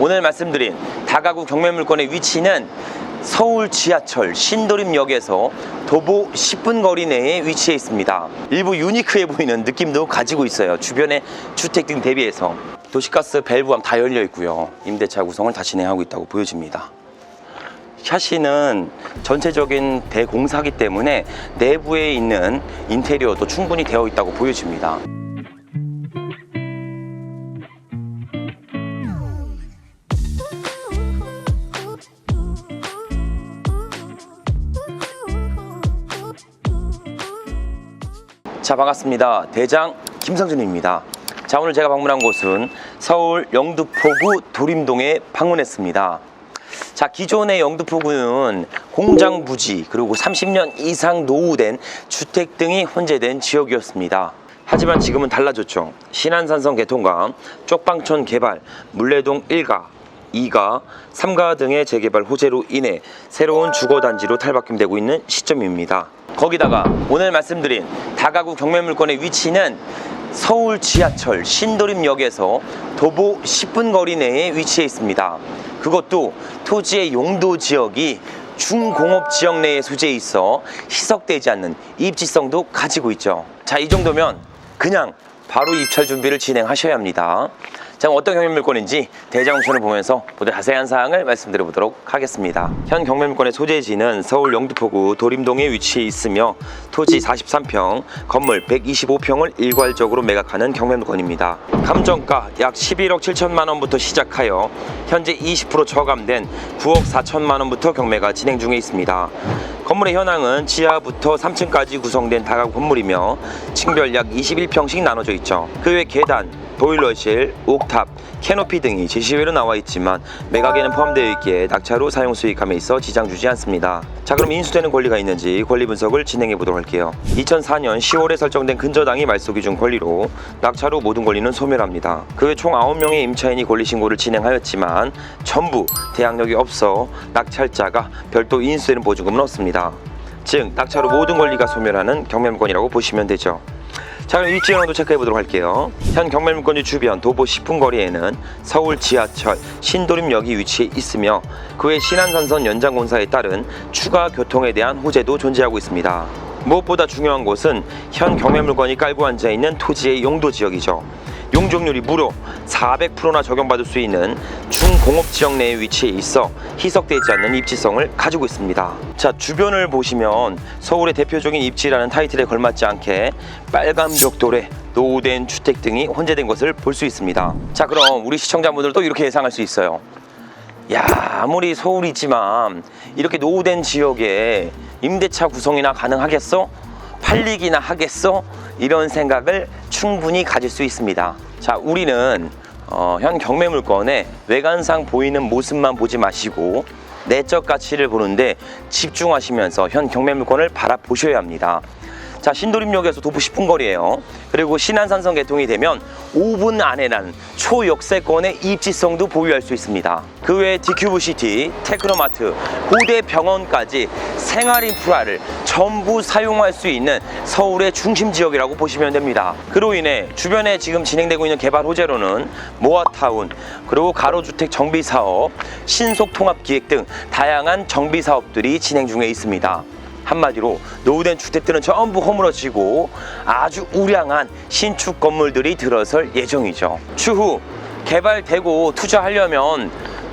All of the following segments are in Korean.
오늘 말씀드린 다가구 경매물건의 위치는 서울 지하철 신도림역에서 도보 10분 거리 내에 위치해 있습니다. 일부 유니크해 보이는 느낌도 가지고 있어요. 주변의 주택 등 대비해서 도시가스 밸브함 다 열려 있고요. 임대차 구성을 다 진행하고 있다고 보여집니다. 샤시는 전체적인 대공사기 때문에 내부에 있는 인테리어도 충분히 되어 있다고 보여집니다. 자, 반갑습니다. 대장 김성준입니다. 자, 오늘 제가 방문한 곳은 서울 영등포구 도림동에 방문했습니다. 자, 기존의 영등포구는 공장 부지 그리고 30년 이상 노후된 주택 등이 혼재된 지역이었습니다. 하지만 지금은 달라졌죠. 신안산성 개통과 쪽방촌 개발, 물레동 1가, 2가, 3가 등의 재개발 호재로 인해 새로운 주거단지로 탈바꿈되고 있는 시점입니다. 거기다가 오늘 말씀드린 다가구 경매물건의 위치는 서울 지하철 신도림역에서 도보 10분 거리 내에 위치해 있습니다. 그것도 토지의 용도 지역이 중공업 지역 내에 소재해 있어 희석되지 않는 입지성도 가지고 있죠. 자, 이 정도면 그냥 바로 입찰 준비를 진행하셔야 합니다. 자, 어떤 경매물건인지 대장옵션을 보면서 보다 자세한 사항을 말씀드려 보도록 하겠습니다. 현 경매물건의 소재지는 서울 영등포구 도림동에 위치해 있으며 토지 43평, 건물 125평을 일괄적으로 매각하는 경매물건입니다. 감정가 약 11억 7천만 원부터 시작하여 현재 20% 저감된 9억 4천만 원부터 경매가 진행 중에 있습니다. 건물의 현황은 지하부터 3층까지 구성된 다가구 건물이며 층별 약 21평씩 나눠져 있죠. 그 외 계단, 보일러실, 옥탑, 캐노피 등이 제시외로 나와 있지만 매각에는 포함되어 있기에 낙찰후 사용 수익함에 있어 지장 주지 않습니다. 자, 그럼 인수되는 권리가 있는지 권리 분석을 진행해 보도록 할게요. 2004년 10월에 설정된 근저당이 말소 기준 권리로 낙찰 후 모든 권리는 소멸합니다. 그 외 총 9명의 임차인이 권리 신고를 진행하였지만 전부 대항력이 없어 낙찰자가 별도 인수되는 보증금은 없습니다. 즉 낙찰 후 모든 권리가 소멸하는 경매물건이라고 보시면 되죠. 자, 그럼 입지 현황도 체크해 보도록 할게요. 현 경매물건지 주변 도보 10분 거리에는 서울 지하철 신도림역이 위치해 있으며 그 외 신안산선 연장 공사에 따른 추가 교통에 대한 호재도 존재하고 있습니다. 무엇보다 중요한 것은 현 경매물건이 깔고 앉아 있는 토지의 용도 지역이죠. 용적률이 무려 400%나 적용받을 수 있는 중공업 지역 내에 위치해 있어 희석되지 않는 입지성을 가지고 있습니다. 자, 주변을 보시면 서울의 대표적인 입지라는 타이틀에 걸맞지 않게 빨간 벽돌에 노후된 주택 등이 혼재된 것을 볼 수 있습니다. 자, 그럼 우리 시청자분들도 이렇게 예상할 수 있어요. 야, 아무리 서울이지만 이렇게 노후된 지역에 임대차 구성이나 가능하겠어? 팔리기나 하겠어? 이런 생각을 충분히 가질 수 있습니다. 자, 우리는 현 경매물건의 외관상 보이는 모습만 보지 마시고 내적 가치를 보는데 집중하시면서 현 경매물건을 바라보셔야 합니다. 자, 신도림역에서 도보 10분 거리예요. 그리고 신안산선 개통이 되면 5분 안에는 초역세권의 입지성도 보유할 수 있습니다. 그 외에 디큐브시티, 테크노마트, 고대 병원까지 생활 인프라를 전부 사용할 수 있는 서울의 중심 지역이라고 보시면 됩니다. 그로 인해 주변에 지금 진행되고 있는 개발 호재로는 모아타운, 그리고 가로주택 정비사업, 신속통합기획 등 다양한 정비사업들이 진행 중에 있습니다. 한마디로 노후된 주택들은 전부 허물어지고 아주 우량한 신축 건물들이 들어설 예정이죠. 추후 개발되고 투자하려면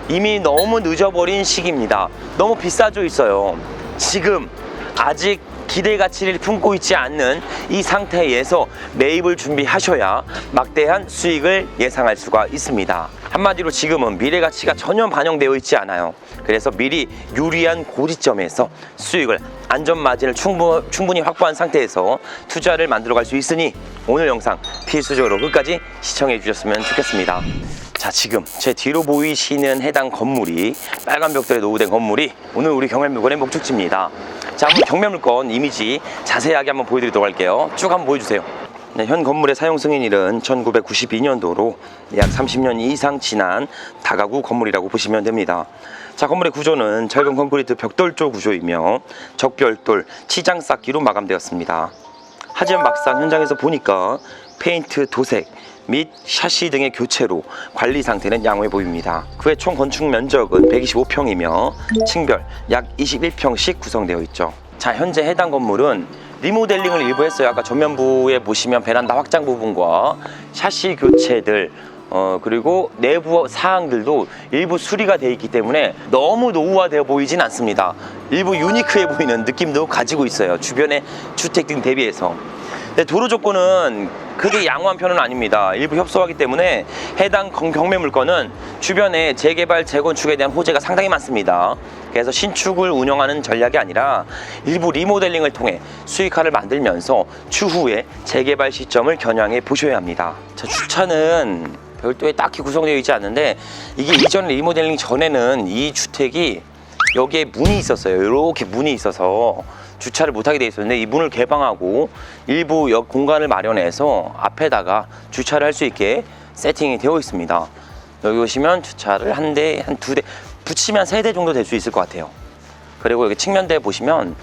이미 너무 늦어버린 시기입니다. 너무 비싸져 있어요. 지금 아직 기대 가치를 품고 있지 않는 이 상태에서 매입을 준비하셔야 막대한 수익을 예상할 수가 있습니다. 한마디로 지금은 미래 가치가 전혀 반영되어 있지 않아요. 그래서 미리 유리한 고지점에서 수익을 안전 마진을 충분히 확보한 상태에서 투자를 만들어 갈 수 있으니 오늘 영상 필수적으로 끝까지 시청해 주셨으면 좋겠습니다. 자, 지금 제 뒤로 보이시는 해당 건물이 빨간 벽돌에 노후된 건물이 오늘 우리 경매물건의 목적지입니다. 자, 한번 경매물건 이미지 자세하게 한번 보여드리도록 할게요. 쭉 한번 보여주세요. 네, 현 건물의 사용 승인일은 1992년도로 약 30년 이상 지난 다가구 건물이라고 보시면 됩니다. 자, 건물의 구조는 철근 콘크리트 벽돌조 구조이며 적별돌, 치장 쌓기로 마감되었습니다. 하지만 막상 현장에서 보니까 페인트 도색 및 샤시 등의 교체로 관리 상태는 양호해 보입니다. 그의 총 건축 면적은 125평이며 층별 약 21평씩 구성되어 있죠. 자, 현재 해당 건물은 리모델링을 일부 했어요. 아까 전면부에 보시면 베란다 확장 부분과 샤시 교체들 그리고 내부 사항들도 일부 수리가 되어 있기 때문에 너무 노후화되어 보이진 않습니다. 일부 유니크해 보이는 느낌도 가지고 있어요. 주변의 주택 등 대비해서. 근데 도로 조건은 크게 양호한 편은 아닙니다. 일부 협소하기 때문에 해당 경매 물건은 주변에 재개발, 재건축에 대한 호재가 상당히 많습니다. 그래서 신축을 운영하는 전략이 아니라 일부 리모델링을 통해 수익화를 만들면서 추후에 재개발 시점을 겨냥해 보셔야 합니다. 자, 주차는 별도에 딱히 구성되어 있지 않는데 이게 이전 리모델링 전에는 이 주택이 여기에 문이 있었어요. 이렇게 문이 있어서 주차를 못하게 되어 있었는데 이 문을 개방하고 일부 공간을 마련해서 앞에다가 주차를 할 수 있게 세팅이 되어 있습니다. 여기 오시면 주차를 한 대, 한 두 대, 붙이면 3대 정도 될 수 있을 것 같아요. 그리고 여기 측면대에 보시면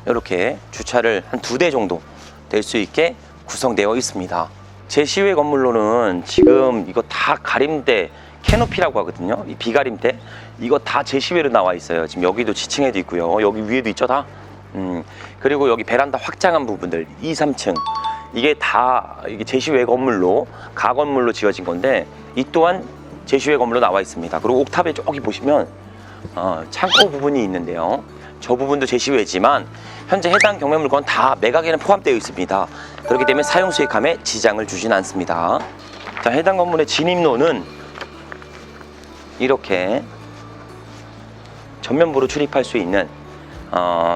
이렇게 주차를 한 2대 정도 될 수 있게 구성되어 있습니다. 제 시외 건물로는 지금 이거 다 가림대, 캐노피라고 하거든요. 이 비가림대 이거 다 제시외로 나와 있어요. 지금 여기도 지층에도 있고요. 여기 위에도 있죠, 다. 그리고 여기 베란다 확장한 부분들 2, 3층 이게 다 이게 제시외 건물로 가건물로 지어진 건데 이 또한 제시외 건물로 나와 있습니다. 그리고 옥탑에 저기 보시면 창고 부분이 있는데요. 저 부분도 제시외지만 현재 해당 경매 물건 다 매각에는 포함되어 있습니다. 그렇기 때문에 사용 수익함에 지장을 주진 않습니다. 자, 해당 건물의 진입로는 이렇게 전면부로 출입할 수 있는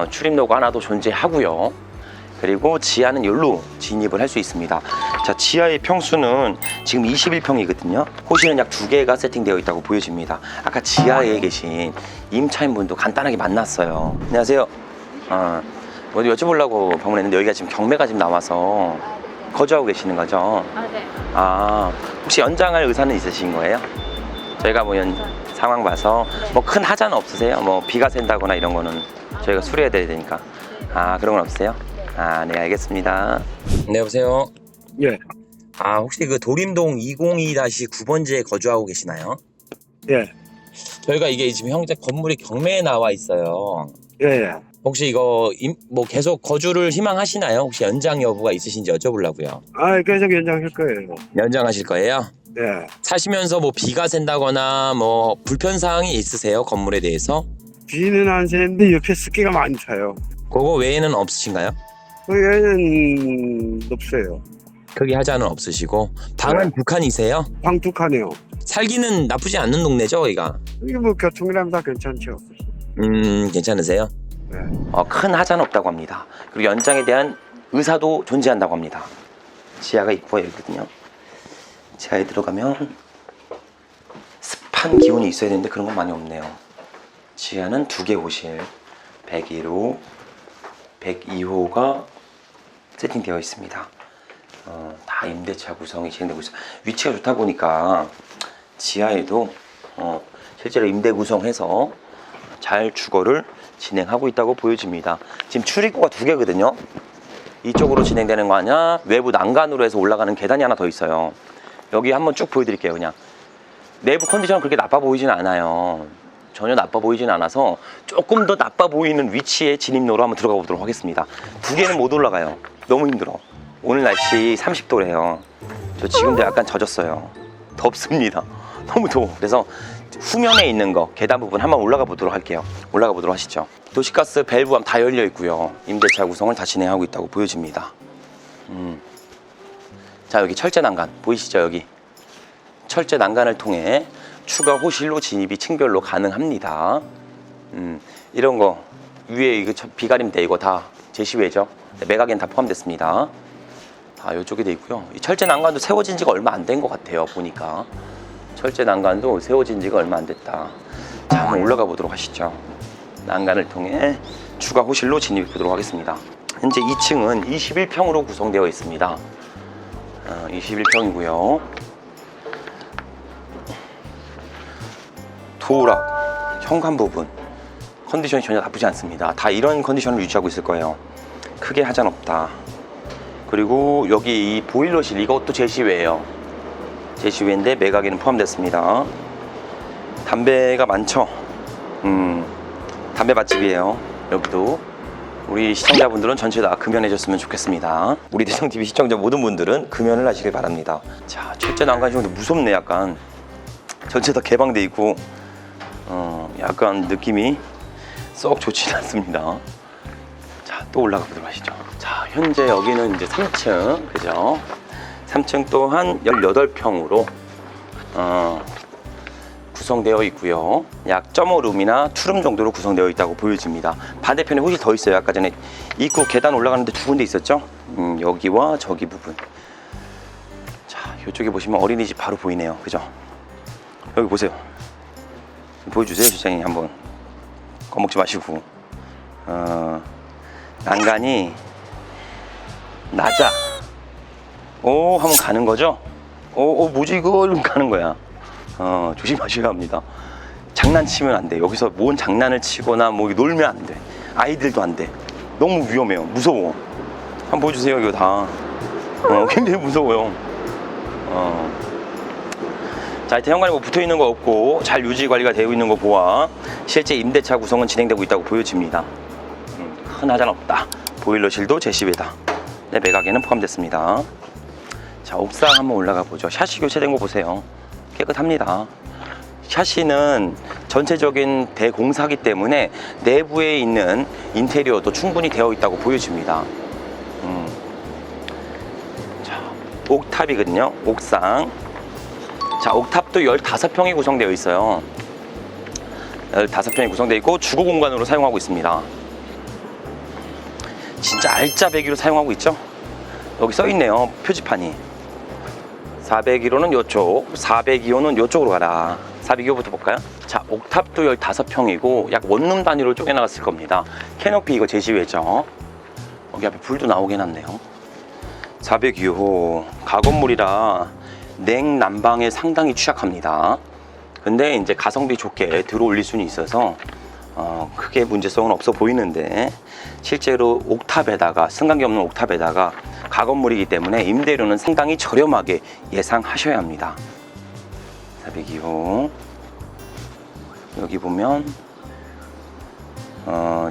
출입로가 하나도 존재하고요. 그리고 지하는 여기로 진입을 할 수 있습니다. 자, 지하의 평수는 지금 21평이거든요. 호실은 약 2개가 세팅되어 있다고 보여집니다. 아까 지하에 계신 임차인분도 간단하게 만났어요. 안녕하세요. 뭐 여쭤보려고 방문했는데 여기가 지금 경매가 지금 나와서 거주하고 계시는 거죠? 네. 혹시 연장할 의사는 있으신 거예요? 저희가 뭐 상황 봐서 뭐 큰 하자는 없으세요? 뭐 비가 샌다거나 이런 거는 저희가 수리해야 되니까. 그런 건 없으세요? 네, 알겠습니다. 네, 여보세요? 예, 혹시 그 도림동 202-9번지에 거주하고 계시나요? 예, 저희가 이게 지금 현재 건물이 경매에 나와 있어요. 예, 예. 혹시 이거 뭐 계속 거주를 희망하시나요? 혹시 연장 여부가 있으신지 여쭤보려고요. 계속 연장할 거예요. 연장하실 거예요? 예. 사시면서 뭐 비가 샌다거나 뭐 불편사항이 있으세요? 건물에 대해서? 비는 안 새는데 옆에 습기가 많이 차요. 그거 외에는 없으신가요? 그 외에는 없어요. 크게 하자는 없으시고 방은 네. 2칸이세요? 방 2칸이요. 살기는 나쁘지 않는 동네죠, 여기가? 이게 뭐 교통이라면 다 괜찮죠. 괜찮으세요? 네. 큰 하자는 없다고 합니다. 그리고 연장에 대한 의사도 존재한다고 합니다. 지하가 있고요, 여기거든요. 지하에 들어가면 습한 기운이 있어야 되는데 그런 건 많이 없네요. 지하는 2개 호실 101호, 102호가 세팅되어 있습니다. 다 임대차 구성이 진행되고 있어요. 위치가 좋다 보니까 지하에도 실제로 임대 구성해서 잘 주거를 진행하고 있다고 보여집니다. 지금 출입구가 2개거든요. 이쪽으로 진행되는 거 아니야? 외부 난간으로 해서 올라가는 계단이 하나 더 있어요. 여기 한번 쭉 보여드릴게요. 그냥 내부 컨디션은 그렇게 나빠 보이진 않아요. 전혀 나빠 보이진 않아서 조금 더 나빠 보이는 위치의 진입로로 한번 들어가 보도록 하겠습니다. 2개는 못 올라가요. 너무 힘들어. 오늘 날씨 30도래요. 저 지금도 약간 젖었어요. 덥습니다. 너무 더워. 그래서 후면에 있는 거 계단 부분 한번 올라가 보도록 할게요. 올라가 보도록 하시죠. 도시가스 밸브함 다 열려 있고요. 임대차 구성을 다 진행하고 있다고 보여집니다. 자, 여기 철제 난간 보이시죠? 여기 철제 난간을 통해 추가 호실로 진입이 층별로 가능합니다. 이런 거 위에 이거 비가림대 이거 다 제시외죠. 매각엔 다 포함됐습니다. 다 이쪽에 돼 있고요. 이 철제 난간도 세워진 지가 얼마 안 된 것 같아요. 보니까 철제 난간도 세워진 지가 얼마 안 됐다. 자, 한번 올라가 보도록 하시죠. 난간을 통해 추가 호실로 진입해 보도록 하겠습니다. 현재 2층은 21평으로 구성되어 있습니다. 21평이고요. 도우락, 현관 부분 컨디션이 전혀 나쁘지 않습니다. 다 이런 컨디션을 유지하고 있을 거예요. 크게 하자는 없다. 그리고 여기 이 보일러실 이것도 제시외예요. 제시외인데 매각에는 포함됐습니다. 담배가 많죠. 담배 맛집이에요. 여기도 우리 시청자분들은 전체 다 금연해줬으면 좋겠습니다. 우리 대장TV 시청자 모든 분들은 금연을 하시길 바랍니다. 자, 철제 난간이 좀 무섭네. 약간 전체 다 개방돼 있고 약간 느낌이 썩 좋지는 않습니다. 자, 또 올라가 보도록 하시죠. 자, 현재 여기는 이제 3층, 그죠? 3층 또한 18평으로 구성되어 있고요. 약 0.5룸이나 2룸 정도로 구성되어 있다고 보여집니다. 반대편에 호실 더 있어요. 아까 전에 입구 계단 올라가는데 두 군데 있었죠? 여기와 저기 부분. 자, 이쪽에 보시면 어린이집 바로 보이네요. 그죠? 여기 보세요. 보여주세요, 실장님. 한번 겁먹지 마시고. 난간이 낮아. 오, 한번 가는 거죠? 오, 뭐지 이거? 이러면 가는 거야. 조심하셔야 합니다. 장난치면 안 돼. 여기서 뭔 장난을 치거나 뭐 놀면 안 돼. 아이들도 안 돼. 너무 위험해요. 무서워. 한번 보여주세요. 이거 다. 굉장히 무서워요. 자, 하여튼 현관에 뭐 붙어 있는 거 없고 잘 유지 관리가 되어 있는 거 보아 실제 임대차 구성은 진행되고 있다고 보여집니다. 큰 하자는 없다. 보일러실도 제시외다. 네, 매각에는 포함됐습니다. 자, 옥상 한번 올라가 보죠. 샤시 교체된 거 보세요. 깨끗합니다. 샤시는 전체적인 대공사기 때문에 내부에 있는 인테리어도 충분히 되어 있다고 보여집니다. 자, 옥탑이거든요. 옥상. 자, 옥탑도 15평이 구성되어 있어요. 15평이 구성되어 있고 주거 공간으로 사용하고 있습니다. 진짜 알짜배기로 사용하고 있죠. 여기 써 있네요. 표지판이. 401호는 이쪽, 402호는 이쪽으로 가라. 402호부터 볼까요? 자, 옥탑도 15평이고 약 원룸 단위로 쪼개나갔을 겁니다. 캐노피 이거 제시외죠. 여기 앞에 불도 나오게 해놨네요. 402호 가건물이라 냉난방에 상당히 취약합니다. 근데 이제 가성비 좋게 들어 올릴 수는 있어서 크게 문제성은 없어 보이는데 실제로 옥탑에다가 승강기 없는 옥탑에다가 가건물이기 때문에 임대료는 상당히 저렴하게 예상하셔야 합니다. 402호 여기 보면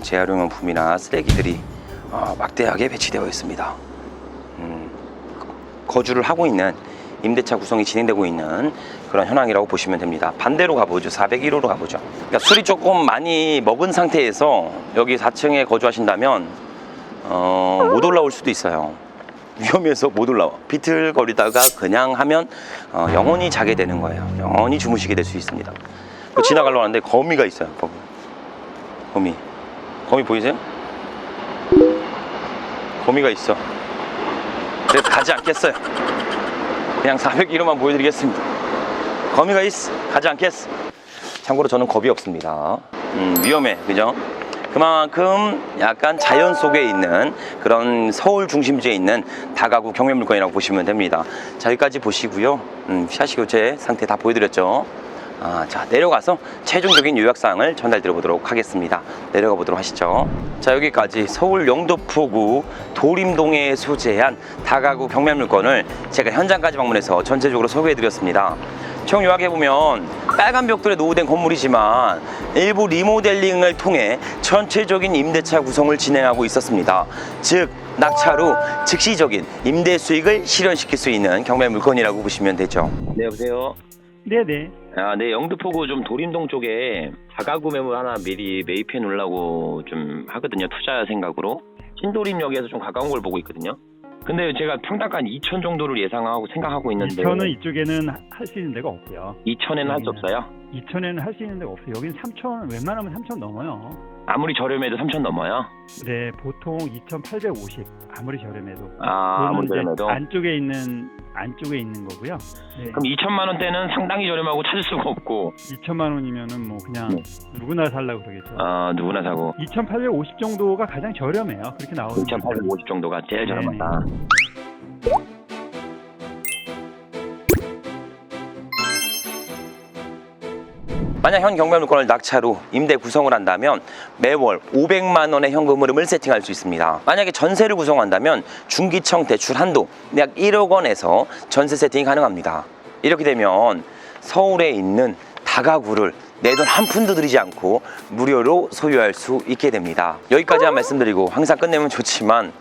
재활용용품이나 쓰레기들이 막대하게 배치되어 있습니다. 거주를 하고 있는 임대차 구성이 진행되고 있는 그런 현황이라고 보시면 됩니다. 반대로 가보죠. 401호로 가보죠. 그러니까 술이 조금 많이 먹은 상태에서 여기 4층에 거주하신다면 못 올라올 수도 있어요. 위험해서 못 올라와. 비틀거리다가 그냥 하면 영원히 자게 되는 거예요. 영원히 주무시게 될 수 있습니다. 지나가려고 하는데 거미가 있어요. 거미 보이세요? 거미가 있어. 그래서 가지 않겠어요. 그냥 401호만 보여드리겠습니다. 거미가 있어. 가지 않겠어. 참고로 저는 겁이 없습니다. 위험해. 그죠? 그만큼 약간 자연 속에 있는 그런 서울 중심지에 있는 다가구 경매 물건이라고 보시면 됩니다. 자, 여기까지 보시고요. 샤시 교체 상태 다 보여드렸죠. 자, 내려가서 최종적인 요약사항을 전달드려 보도록 하겠습니다. 내려가 보도록 하시죠. 자, 여기까지 서울 영등포구 도림동에 소재한 다가구 경매 물건을 제가 현장까지 방문해서 전체적으로 소개해 드렸습니다. 총 요약해보면 빨간 벽돌에 노후된 건물이지만 일부 리모델링을 통해 전체적인 임대차 구성을 진행하고 있었습니다. 즉 낙찰 후 즉시적인 임대 수익을 실현시킬 수 있는 경매 물건이라고 보시면 되죠. 네, 여보세요. 네네. 네, 영등포구 좀 도림동 쪽에 다가구 매물 하나 미리 매입해 놓으려고 좀 하거든요. 투자 생각으로. 신도림역에서 좀 가까운 걸 보고 있거든요. 근데 제가 평당가 2천 정도를 예상하고 생각하고 있는데 저는 이쪽에는 할 수 있는 데가 없고요. 2천에는 할 수 없어요? 2천에는 할 수 있는 데가 없어요. 여긴 3천, 웬만하면 3천 넘어요. 아무리 저렴해도 3천 넘어요? 네, 보통 2,850 아무리 저렴해도. 아무리 저렴해도? 안쪽에 있는 거고요. 네. 그럼 2천만 원대는 상당히 저렴하고 찾을 수가 없고 2천만 원이면은 뭐 그냥 누구나 살라고 그러겠죠. 누구나 사고 2,850 정도가 가장 저렴해요. 그렇게 나오는 2,850 정도가 제일 저렴하다. 만약 현 경매물건을 낙찰 후 임대 구성을 한다면 매월 500만 원의 현금 흐름을 세팅할 수 있습니다. 만약에 전세를 구성한다면 중기청 대출 한도 약 1억 원에서 전세 세팅이 가능합니다. 이렇게 되면 서울에 있는 다가구를 내 돈 한 푼도 들이지 않고 무료로 소유할 수 있게 됩니다. 여기까지만 말씀드리고 항상 끝내면 좋지만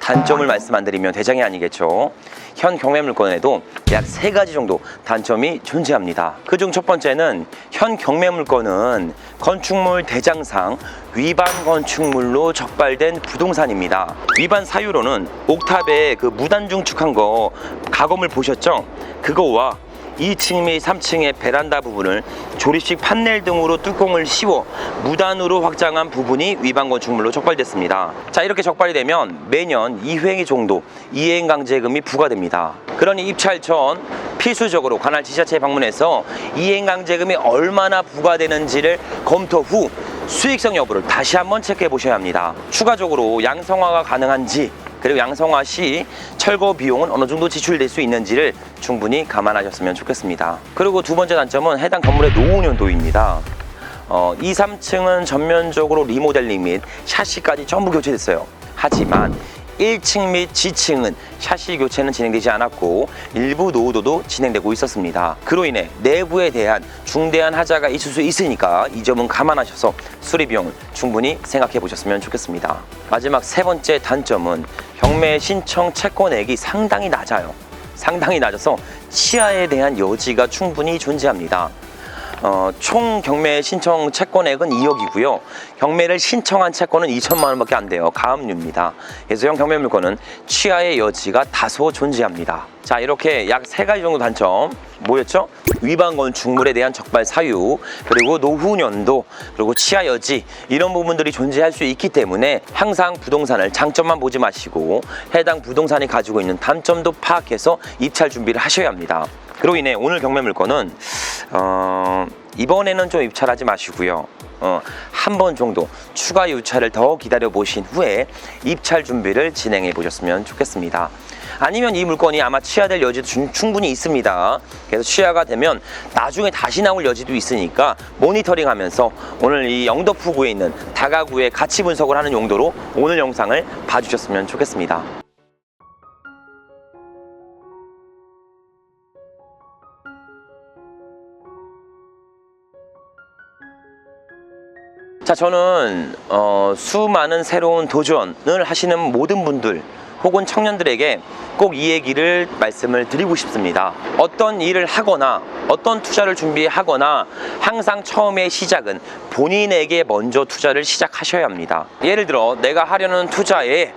단점을 말씀 안 드리면 대장이 아니겠죠. 현 경매물건에도 약 3가지 정도 단점이 존재합니다. 그중 첫 번째는 현 경매물건은 건축물 대장상 위반 건축물로 적발된 부동산입니다. 위반 사유로는 옥탑에 그 무단 중축한 거 가검을 보셨죠? 그거와 2층 및 3층의 베란다 부분을 조립식 판넬 등으로 뚜껑을 씌워 무단으로 확장한 부분이 위반 건축물로 적발됐습니다. 자, 이렇게 적발이 되면 매년 2회 정도 이행강제금이 부과됩니다. 그러니 입찰 전 필수적으로 관할 지자체에 방문해서 이행강제금이 얼마나 부과되는지를 검토 후 수익성 여부를 다시 한번 체크해 보셔야 합니다. 추가적으로 양성화가 가능한지, 그리고 양성화 시 철거 비용은 어느 정도 지출될 수 있는지를 충분히 감안하셨으면 좋겠습니다. 그리고 두 번째 단점은 해당 건물의 노후 연도입니다. 2, 3층은 전면적으로 리모델링 및 샤시까지 전부 교체됐어요. 하지만 1층 및 지층은 샤시 교체는 진행되지 않았고 일부 노후도도 진행되고 있었습니다. 그로 인해 내부에 대한 중대한 하자가 있을 수 있으니까 이 점은 감안하셔서 수리 비용을 충분히 생각해 보셨으면 좋겠습니다. 마지막 세 번째 단점은 경매 신청 채권액이 상당히 낮아요. 상당히 낮아서 치하에 대한 여지가 충분히 존재합니다. 총 경매 신청 채권액은 2억이고요. 경매를 신청한 채권은 2천만 원밖에 안 돼요. 가압류입니다. 그래서 현 경매 물건은 취하의 여지가 다소 존재합니다. 자, 이렇게 약 3가지 정도 단점 뭐였죠? 위반 건축물에 대한 적발 사유, 그리고 노후 연도, 그리고 치하 여지, 이런 부분들이 존재할 수 있기 때문에 항상 부동산을 장점만 보지 마시고 해당 부동산이 가지고 있는 단점도 파악해서 입찰 준비를 하셔야 합니다. 그로 인해 오늘 경매 물건은 이번에는 좀 입찰하지 마시고요. 한 번 정도 추가 유찰을 더 기다려 보신 후에 입찰 준비를 진행해 보셨으면 좋겠습니다. 아니면 이 물건이 아마 취하될 여지도 충분히 있습니다. 그래서 취하가 되면 나중에 다시 나올 여지도 있으니까 모니터링하면서 오늘 이 영등포구에 있는 다가구의 가치 분석을 하는 용도로 오늘 영상을 봐주셨으면 좋겠습니다. 자, 저는 수많은 새로운 도전을 하시는 모든 분들 혹은 청년들에게 꼭 이 얘기를 말씀을 드리고 싶습니다. 어떤 일을 하거나 어떤 투자를 준비하거나 항상 처음의 시작은 본인에게 먼저 투자를 시작하셔야 합니다. 예를 들어 내가 하려는 투자에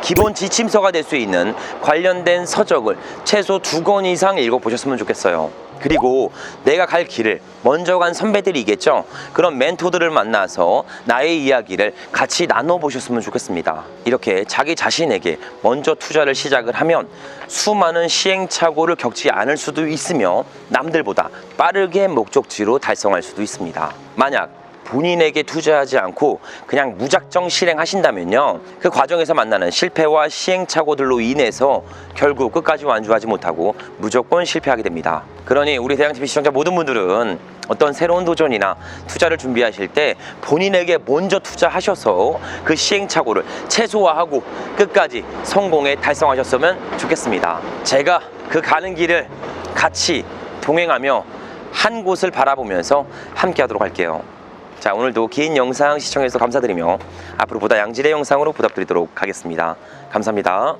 기본 지침서가 될 수 있는 관련된 서적을 최소 2권 이상 읽어보셨으면 좋겠어요. 그리고 내가 갈 길을 먼저 간 선배들이 있겠죠. 그런 멘토들을 만나서 나의 이야기를 같이 나눠보셨으면 좋겠습니다. 이렇게 자기 자신에게 먼저 투자를 시작을 하면 수많은 시행착오를 겪지 않을 수도 있으며 남들보다 빠르게 목적지로 달성할 수도 있습니다. 만약 본인에게 투자하지 않고 그냥 무작정 실행하신다면요, 그 과정에서 만나는 실패와 시행착오들로 인해서 결국 끝까지 완주하지 못하고 무조건 실패하게 됩니다. 그러니 우리 대장TV 시청자 모든 분들은 어떤 새로운 도전이나 투자를 준비하실 때 본인에게 먼저 투자하셔서 그 시행착오를 최소화하고 끝까지 성공에 달성하셨으면 좋겠습니다. 제가 그 가는 길을 같이 동행하며 한 곳을 바라보면서 함께 하도록 할게요. 자, 오늘도 긴 영상 시청해주셔서 감사드리며 앞으로 보다 양질의 영상으로 보답드리도록 하겠습니다. 감사합니다.